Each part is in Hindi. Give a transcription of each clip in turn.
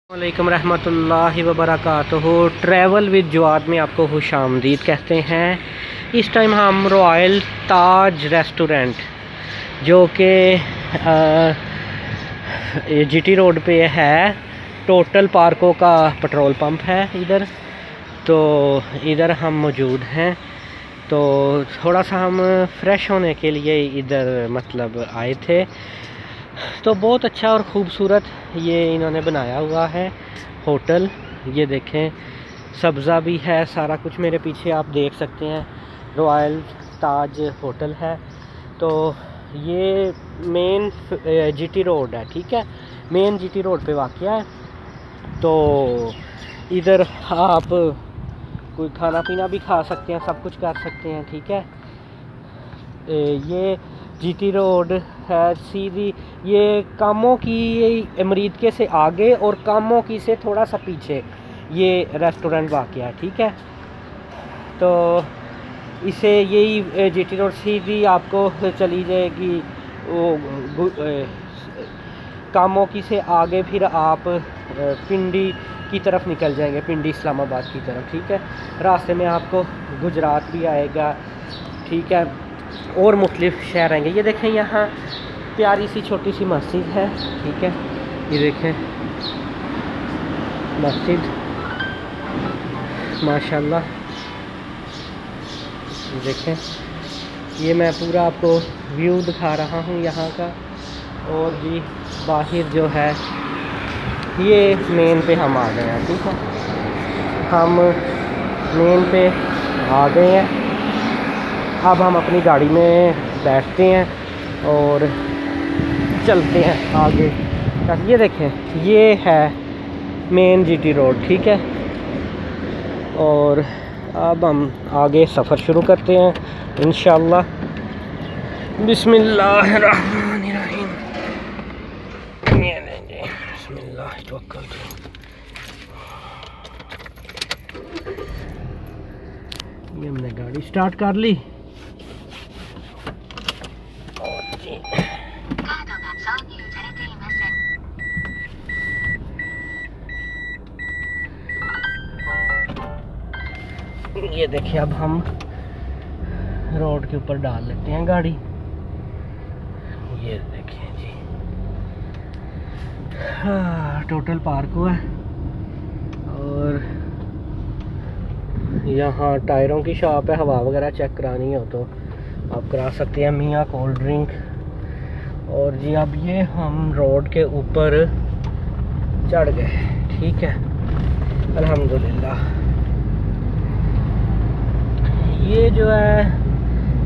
वालेकुम रहमतुल्लाहि व बरकातुहू। ट्रैवल विद जवाद में आपको खुशामदीद कहते हैं। इस टाइम हम रॉयल ताज रेस्टोरेंट जो कि जीटी रोड पे है, टोटल पार्कों का पेट्रोल पंप है इधर, तो इधर हम मौजूद हैं। तो थोड़ा सा हम फ्रेश होने के लिए इधर मतलब आए थे। तो बहुत अच्छा और ख़ूबसूरत ये इन्होंने बनाया हुआ है होटल। ये देखें, सब्ज़ा भी है, सारा कुछ मेरे पीछे आप देख सकते हैं। रॉयल ताज होटल है। तो ये मेन जीटी रोड है, ठीक है, मेन जीटी रोड पे वाक़या है। तो इधर आप कोई खाना पीना भी खा सकते हैं, सब कुछ कर सकते हैं, ठीक है। ये जीटी रोड है सीधी, ये कामों की अमरीदके से आगे और कामों की से थोड़ा सा पीछे ये रेस्टोरेंट वाक़या है, ठीक है। तो इसे यही जीटी रोड सीधी आपको चली जाएगी वो कामों की से आगे, फिर आप पिंडी की तरफ निकल जाएंगे, पिंडी इस्लामाबाद की तरफ, ठीक है। रास्ते में आपको गुजरात भी आएगा, ठीक है, और मुख्तलिफ शहर आएंगे। ये देखें, यहाँ प्यारी सी छोटी सी मस्जिद है, ठीक है। ये देखें मस्जिद, माशाल्लाह। देखें, ये मैं पूरा आपको व्यू दिखा रहा हूँ यहाँ का। और जी बाहर जो है, ये मेन पे हम आ गए हैं, ठीक है। हम मेन पे आ गए हैं। अब हम अपनी गाड़ी में बैठते हैं और चलते हैं आगे। ये देखें, ये है मेन जीटी रोड, ठीक है। और अब हम आगे सफ़र शुरू करते हैं इंशाअल्लाह। बिस्मिल्लाहिर्रहमानिर्रहीम। बिस्मिल्लाह तवक्कल। ये हमने गाड़ी स्टार्ट कर ली। ये देखिए, अब हम रोड के ऊपर डाल लेते हैं गाड़ी। ये देखिए जी, हाँ, टोटल पार्क हुआ है। और यहाँ टायरों की शॉप है, हवा वगैरह चेक करानी हो तो आप करा सकते हैं, मियाँ कोल्ड ड्रिंक। और जी अब ये हम रोड के ऊपर चढ़ गए, ठीक है, अल्हम्दुलिल्लाह। ये जो है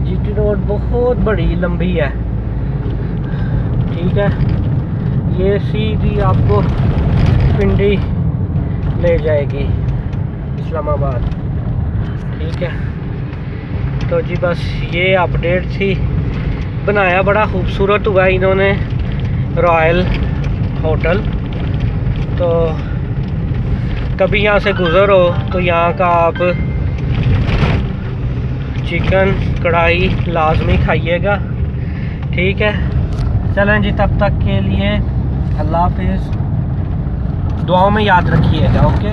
जीटी रोड बहुत बड़ी लंबी है, ठीक है। ये सीधी आपको पिंडी ले जाएगी, इस्लामाबाद, ठीक है। तो जी बस ये अपडेट थी। बनाया बड़ा खूबसूरत हुआ इन्होंने रॉयल होटल। तो कभी यहाँ से गुज़रो तो यहाँ का आप चिकन कढ़ाई लाजमी खाइएगा, ठीक है। चलें जी, तब तक के लिए अल्लाह हाफिज़। दुआओं में याद रखिएगा, ओके।